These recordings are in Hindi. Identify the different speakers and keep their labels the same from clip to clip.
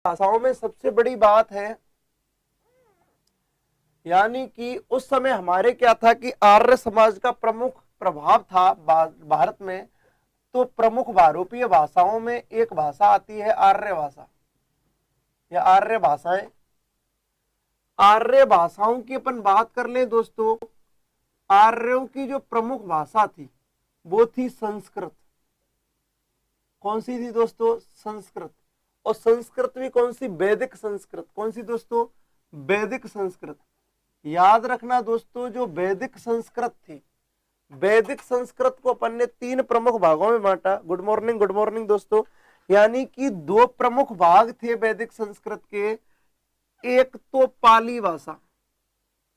Speaker 1: भाषाओं में सबसे बड़ी बात है, यानी कि उस समय हमारे क्या था कि आर्य समाज का प्रमुख प्रभाव था भारत में। तो प्रमुख भारतीय भाषाओं में एक भाषा आती है आर्य भाषा या आर्य भाषाएं। आर्य भाषाओं की अपन बात कर ले दोस्तों, आर्यों की जो प्रमुख भाषा थी वो थी संस्कृत। कौन सी थी दोस्तों? संस्कृत। और संस्कृत भी कौन सी? वैदिक संस्कृत। कौन सी दोस्तों? वैदिक संस्कृत। याद रखना दोस्तों, जो वैदिक संस्कृत थी, वैदिक संस्कृत को अपन ने 3 प्रमुख भागों में बांटा। गुड मॉर्निंग दोस्तों। यानी कि 2 प्रमुख भाग थे वैदिक संस्कृत के, एक तो पाली भाषा,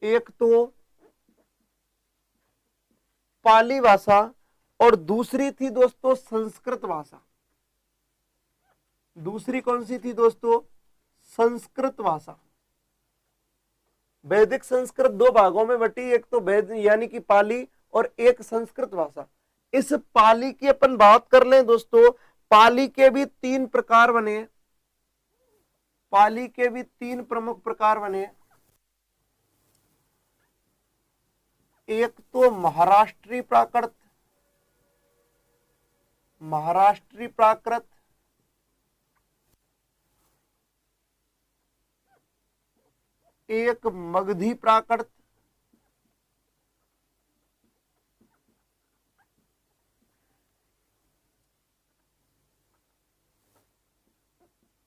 Speaker 1: एक तो पाली भाषा, और दूसरी थी दोस्तों संस्कृत भाषा। दूसरी कौन सी थी दोस्तों? संस्कृत भाषा। वैदिक संस्कृत 2 भागों में बटी, एक तो वैद यानी कि पाली और एक संस्कृत भाषा। इस पाली की अपन बात कर लें दोस्तों, पाली के भी 3 प्रकार बने। पाली के भी 3 प्रमुख प्रकार बने। एक तो महाराष्ट्री प्राकृत, महाराष्ट्री प्राकृत, एक मगधी प्राकृत,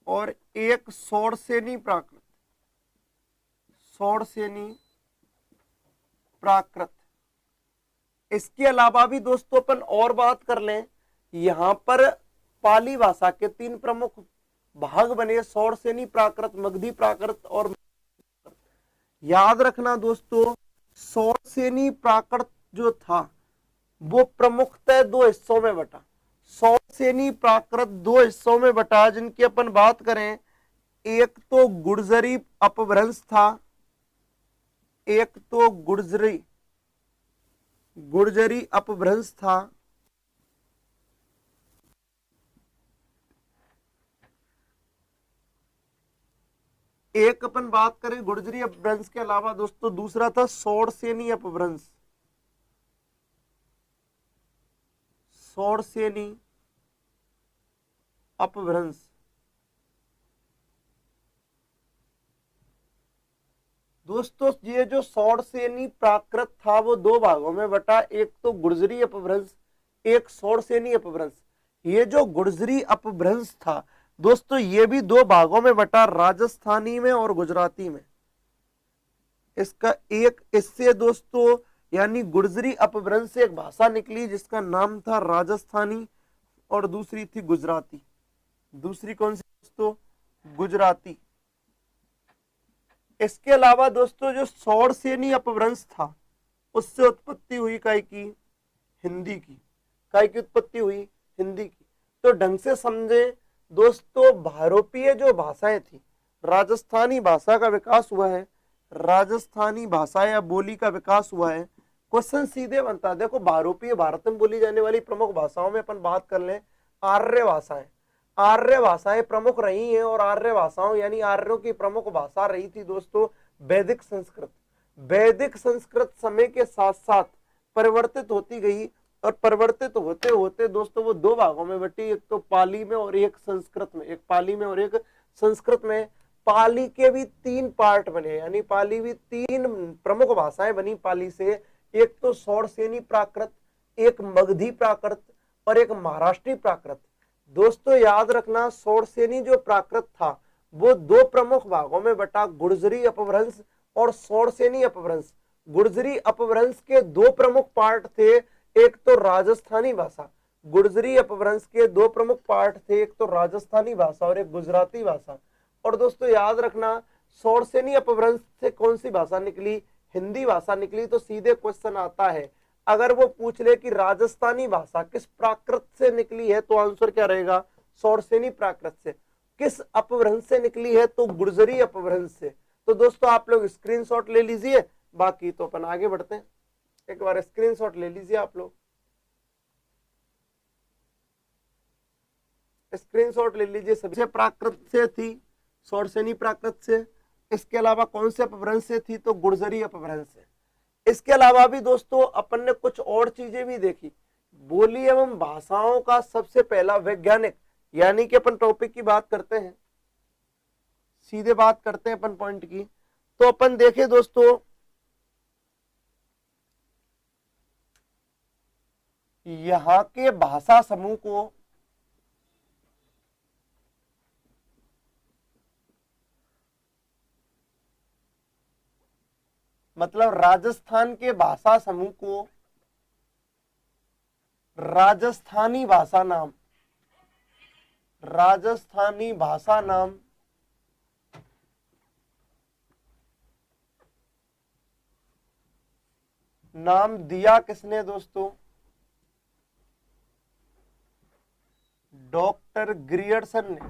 Speaker 1: और एक शौरसेनी प्राकृत। शौरसेनी प्राकृत। इसके अलावा भी दोस्तों अपन और बात कर लें, यहां पर पाली भाषा के 3 प्रमुख भाग बने, शौरसेनी प्राकृत, मगधी प्राकृत और याद रखना दोस्तों, शौरसेनी प्राकृत जो था वो प्रमुखतः 2 हिस्सों में बटा। शौरसेनी प्राकृत 2 हिस्सों में बटा, जिनकी अपन बात करें, एक तो गुर्जरी अपभ्रंश था, एक तो गुर्जरी अपभ्रंश था, एक अपन बात करें गुर्जरी अपभ्रंश के अलावा दोस्तों दूसरा था शौरसेनी अपभ्रंश। शौरसेनी अपभ्रंश। दोस्तों ये जो शौरसेनी प्राकृत था वो 2 भागों में बटा, एक तो गुर्जरी अपभ्रंश, एक शौरसेनी अपभ्रंश। ये जो गुर्जरी अपभ्रंश था दोस्तों ये भी 2 भागों में बटा, राजस्थानी में और गुजराती में। इसका एक इससे दोस्तों यानी गुर्जरी अपभ्रंश से एक भाषा निकली जिसका नाम था राजस्थानी, और दूसरी थी गुजराती। दूसरी कौन सी दोस्तों? गुजराती। इसके अलावा दोस्तों जो शौरसेनी अपभ्रंश था उससे उत्पत्ति हुई काय की? हिंदी की। काय की उत्पत्ति हुई? हिंदी की। तो ढंग से समझे दोस्तों, भारतीय जो भाषाएं थी, राजस्थानी भाषा का विकास हुआ है, राजस्थानी भाषा या बोली का विकास हुआ है। क्वेश्चन सीधे बनता है, देखो भारतीय भारत में बोली जाने वाली प्रमुख भाषाओं में अपन बात कर लें, आर्य भाषाएं। आर्य भाषाएं प्रमुख रही हैं, और आर्य भाषाओं यानी आर्यों की प्रमुख भाषा रही थी दोस्तों वैदिक संस्कृत। वैदिक संस्कृत समय के साथ साथ परिवर्तित होती गई, और परिवर्तित होते होते दोस्तों वो 2 भागों में बटी, एक तो पाली में और एक संस्कृत में। एक पाली में और एक संस्कृत में। पाली के भी 3 पार्ट बने, यानी पाली भी 3 प्रमुख भाषाएं बनी पाली से, एक तो शौरसेनी प्राकृत, एक मगधी प्राकृत और एक महाराष्ट्री प्राकृत। दोस्तों याद रखना, शौरसेनी जो प्राकृत था वो 2 प्रमुख भागों में बटा, गुर्जरी अपभ्रंश और शौरसेनी अपभ्रंश। गुर्जरी अपभ्रंश के 2 प्रमुख पार्ट थे, एक तो राजस्थानी भाषा। गुर्जरी अपभ्रंश के 2 प्रमुख पार्ट थे, एक तो राजस्थानी भाषा और एक गुजराती भाषा। और दोस्तों याद रखना, शौरसेनी अपभ्रंश से कौन सी भाषा निकली? हिंदी भाषा निकली। तो सीधे क्वेश्चन आता है, अगर वो पूछ ले कि राजस्थानी भाषा किस प्राकृत से निकली है, तो आंसर क्या रहेगा? शौरसेनी प्राकृत से। किस अपभ्रंश से निकली है? तो गुर्जरी अपभ्रंश से। तो दोस्तों आप लोग स्क्रीनशॉट ले लीजिए, बाकी तो अपन आगे बढ़ते हैं। एक बार स्क्रीनशॉट ले लीजिए आप लोग, स्क्रीनशॉट ले लीजिए। सबसे प्राकृत से थी शौरसेनी प्राकृत से। इसके अलावा कौन से अपभ्रंश से थी, तो गुर्जरी अपभ्रंश से। इसके अलावा भी दोस्तों अपन ने कुछ और चीजें भी देखी। बोली एवं भाषाओं का सबसे पहला वैज्ञानिक, यानी कि अपन टॉपिक की बात करते हैं, सीधे बात करते हैं अपन पॉइंट की, तो अपन देखें दोस्तों, यहाँ के भाषा समूह को मतलब राजस्थान के भाषा समूह को राजस्थानी भाषा नाम नाम दिया किसने दोस्तों, डॉक्टर ग्रियर्सन ने।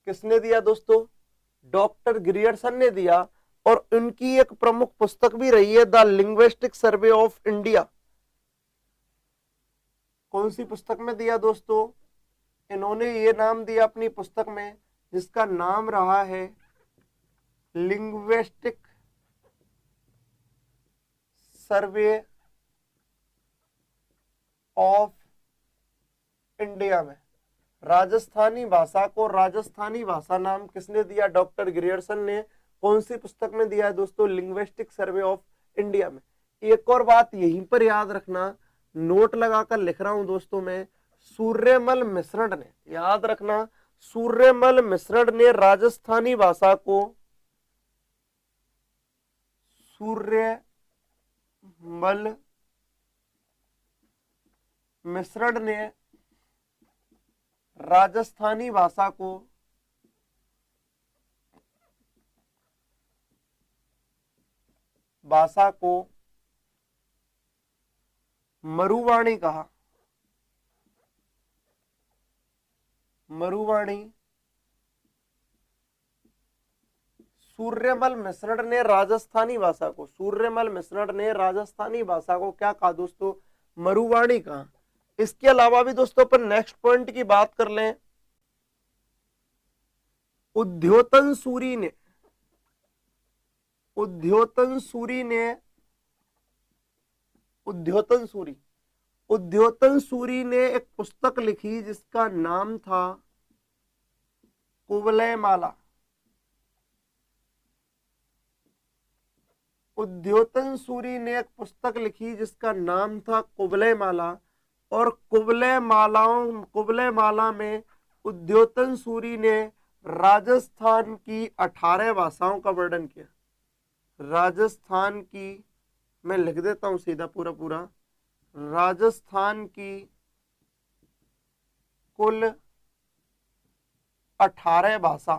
Speaker 1: किसने दिया दोस्तों, डॉक्टर ग्रियर्सन ने दिया। और उनकी एक प्रमुख पुस्तक भी रही है, the linguistic survey of India. कौन सी पुस्तक में दिया दोस्तों, इन्होंने ये नाम दिया अपनी पुस्तक में, जिसका नाम रहा है लिंग्विस्टिक सर्वे ऑफ इंडिया में। राजस्थानी भाषा को राजस्थानी भाषा नाम किसने दिया, डॉक्टर ग्रियर्सन ने। कौन सी पुस्तक में दिया है दोस्तों, लिंग्विस्टिक सर्वे ऑफ इंडिया में। एक और बात यहीं पर याद रखना, नोट लगाकर लिख रहा हूं दोस्तों मैं, सूर्यमल मिश्रण ने, याद रखना, सूर्यमल मिश्रण ने राजस्थानी भाषा को, सूर्यमल मिश्रण ने राजस्थानी भाषा को मरुवाणी कहा। मरुवाणी। सूर्यमल मिश्रण ने राजस्थानी भाषा को, सूर्यमल मिश्रण ने राजस्थानी भाषा को क्या कहा दोस्तों, मरुवाणी कहा। इसके अलावा भी दोस्तों अपन नेक्स्ट पॉइंट की बात कर लें, उद्योतन सूरी ने एक पुस्तक लिखी जिसका नाम था कुवलय माला। उद्योतन सूरी ने एक पुस्तक लिखी जिसका नाम था कुवलय माला। और कुवलय माला में उद्योतन सूरी ने राजस्थान की 18 भाषाओं का वर्णन किया। राजस्थान की, मैं लिख देता हूं सीधा पूरा, राजस्थान की कुल 18 भाषा,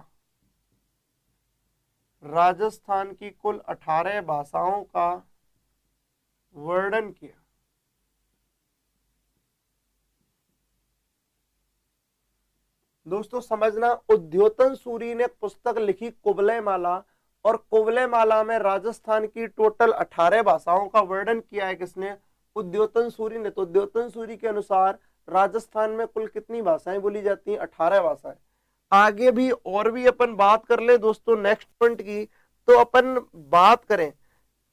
Speaker 1: राजस्थान की कुल 18 भाषाओं का वर्णन किया। दोस्तों समझना, उद्योतन सूरी ने पुस्तक लिखी कुवलय माला, और कुवलय माला में राजस्थान की टोटल 18 भाषाओं का वर्णन किया है किसने, उद्योतन सूरी ने। तो उद्योतन सूरी के अनुसार राजस्थान में कुल कितनी भाषाएं बोली जाती हैं, 18 भाषाएं। आगे भी और भी अपन बात कर ले दोस्तों नेक्स्ट पॉइंट की, तो अपन बात करें,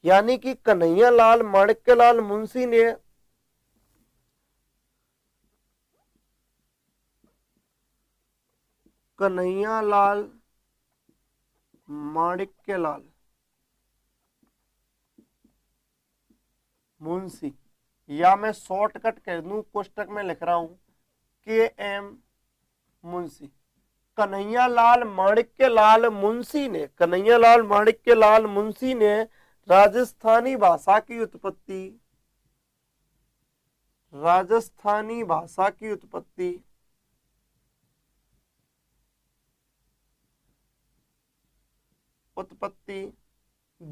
Speaker 1: यानी कि कन्हैयालाल माणिक्यलाल मुंशी ने कन्हैयालाल माणिक्यलाल मुंशी, या मैं शॉर्टकट कह दूं, कोष्टक में लिख रहा हूं KM मुंशी। कन्हैयालाल माणिक्यलाल मुंशी ने राजस्थानी भाषा की उत्पत्ति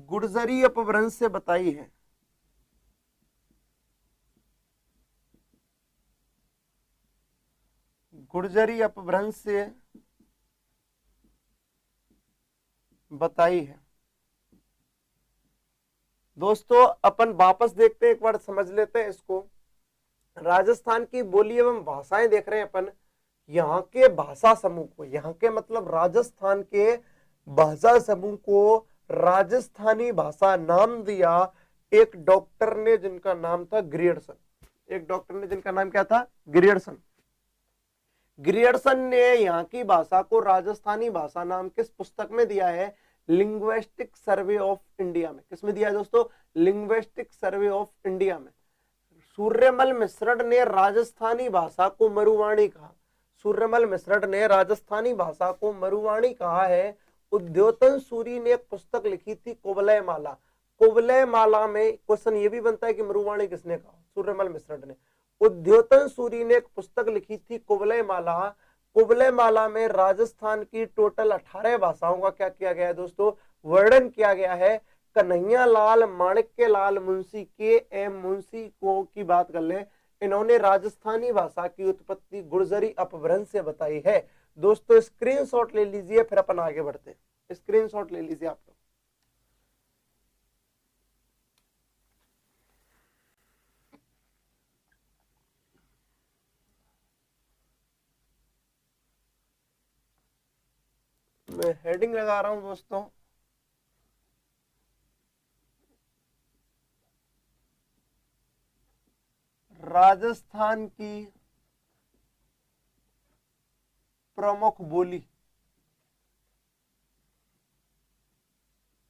Speaker 1: गुर्जरी अपभ्रंश से बताई है। गुर्जरी अपभ्रंश से बताई है। दोस्तों अपन वापस देखते हैं, एक बार समझ लेते हैं इसको। राजस्थान की बोली एवं भाषाएं देख रहे हैं अपन, यहाँ के भाषा समूह को, यहाँ के मतलब राजस्थान के भाषा समूह को राजस्थानी भाषा नाम दिया एक डॉक्टर ने जिनका नाम था ग्रियर्सन। एक डॉक्टर ने जिनका नाम क्या था? ग्रियर्सन। ग्रियर्सन ने यहाँ की भाषा को राजस्थानी भाषा नाम किस पुस्तक में दिया है? लिंग्विस्टिक सर्वे ऑफ इंडिया में। किसमें दिया है दोस्तों? लिंग्विस्टिक सर्वे ऑफ इंडिया में। सूर्यमल मिश्रण ने राजस्थानी भाषा को मरुवाणी कहा। सूर्यमल मिश्रण ने राजस्थानी भाषा को मरुवाणी कहा है। उद्योतन सूरी ने एक पुस्तक लिखी थी कुवलय माला। कुवलय माला में क्वेश्चन ये भी बनता है कि मरुवाणी किसने कहा? सूर्यमल मिश्रण ने। उद्योतन सूरी ने एक पुस्तक लिखी थी कुवलय माला। कुवलय माला में राजस्थान की टोटल 18 भाषाओं का क्या किया गया है दोस्तों? वर्णन किया गया है। कन्हैया लाल माणिक्य लाल मुंशी के एम मुंशी को की बात कर ले, इन्होंने राजस्थानी भाषा की उत्पत्ति गुर्जरी अपभ्रंश से बताई है। दोस्तों स्क्रीनशॉट ले लीजिए, फिर अपन आगे बढ़ते हैं। स्क्रीनशॉट ले लीजिए आप लोग। मैं हेडिंग लगा रहा हूं दोस्तों। राजस्थान की प्रमुख बोली।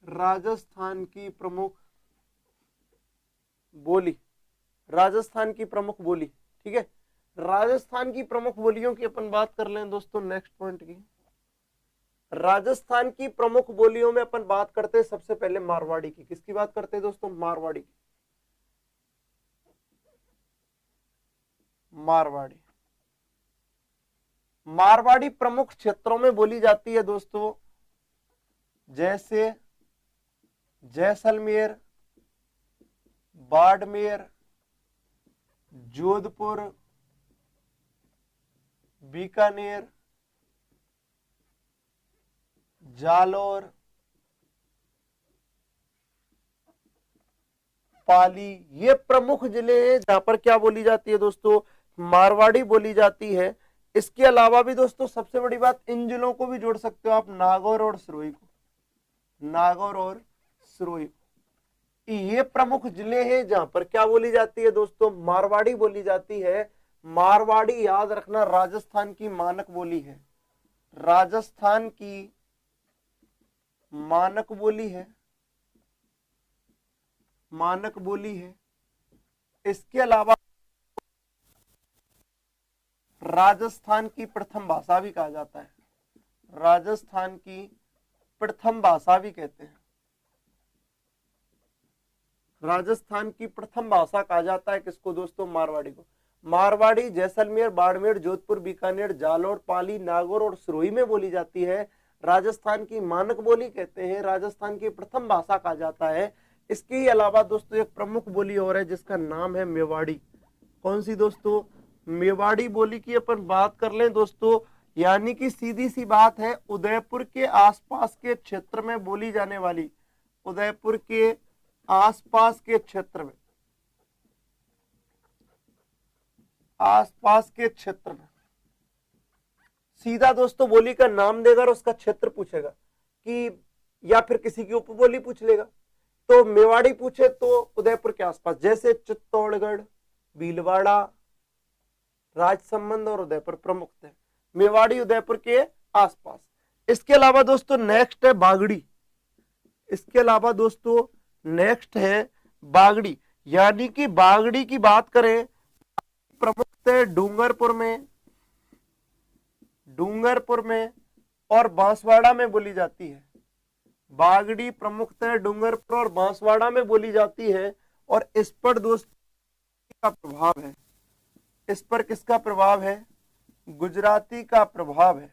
Speaker 1: राजस्थान की प्रमुख बोली। राजस्थान की प्रमुख बोली, ठीक है। राजस्थान की प्रमुख बोलियों की अपन बात कर लें दोस्तों नेक्स्ट पॉइंट की। राजस्थान की प्रमुख बोलियों में अपन बात करते हैं सबसे पहले मारवाड़ी की। किसकी बात करते हैं दोस्तों? मारवाड़ी की। मारवाड़ी। मारवाड़ी प्रमुख क्षेत्रों में बोली जाती है दोस्तों, जैसे जैसलमेर, बाड़मेर, जोधपुर, बीकानेर, जालौर, पाली, ये प्रमुख जिले हैं जहां पर क्या बोली जाती है दोस्तों? मारवाड़ी बोली जाती है। इसके अलावा भी दोस्तों सबसे बड़ी बात, इन जिलों को भी जोड़ सकते हो आप, नागौर और सिरोही को। नागौर और सिरोही, ये प्रमुख जिले हैं जहां पर क्या बोली जाती है दोस्तों? मारवाड़ी बोली जाती है। मारवाड़ी याद रखना राजस्थान की मानक बोली है। राजस्थान की मानक बोली है। मानक बोली है। इसके अलावा राजस्थान की प्रथम भाषा भी कहा जाता है। राजस्थान की प्रथम भाषा भी कहते हैं। राजस्थान की प्रथम भाषा कहा जाता है किसको दोस्तों? मारवाड़ी को। मारवाड़ी जैसलमेर, बाड़मेर, जोधपुर, बीकानेर, जालौर, पाली, नागौर और सिरोही में बोली जाती है। राजस्थान की मानक बोली कहते हैं। राजस्थान की प्रथम भाषा कहा जाता है। इसके अलावा दोस्तों एक प्रमुख बोली और है जिसका नाम है मेवाड़ी। कौन सी दोस्तों? मेवाड़ी बोली की अपन बात कर लें दोस्तों, यानी कि सीधी सी बात है, उदयपुर के आसपास के क्षेत्र में बोली जाने वाली, उदयपुर के आसपास के क्षेत्र में, आसपास के क्षेत्र में सीधा दोस्तों बोली का नाम देगा और उसका क्षेत्र पूछेगा कि, या फिर किसी की उपबोली पूछ लेगा। तो मेवाड़ी पूछे तो उदयपुर के आसपास, जैसे चित्तौड़गढ़, भीलवाड़ा, राजसमंद और उदयपुर प्रमुख थे। मेवाड़ी उदयपुर के आसपास। इसके अलावा दोस्तों नेक्स्ट है बागड़ी। इसके अलावा दोस्तों नेक्स्ट है बागड़ी, यानी कि बागड़ी की बात करें प्रमुख थे डूंगरपुर में, डूंगरपुर में और बांसवाड़ा में बोली जाती है। बागड़ी प्रमुख थे डूंगरपुर और बांसवाड़ा में बोली जाती है। और इस पर दोस्तों का प्रभाव है, इस पर किसका प्रभाव है? गुजराती का प्रभाव है।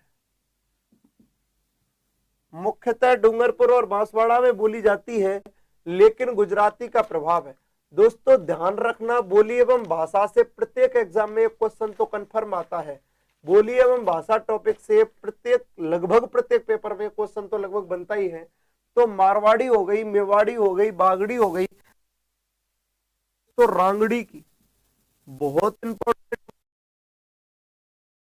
Speaker 1: मुख्यतः डूंगरपुर और बांसवाड़ा में बोली जाती है, लेकिन गुजराती का प्रभाव है। दोस्तों ध्यान रखना, बोली एवं भाषा से प्रत्येक एग्जाम में क्वेश्चन तो कंफर्म आता है। बोली एवं भाषा टॉपिक से प्रत्येक, लगभग प्रत्येक पेपर में क्वेश्चन तो लगभग बनता ही है। तो मारवाड़ी हो गई, मेवाड़ी हो गई, बागड़ी हो गई, तो रांगड़ी की बहुत इंपॉर्टेंट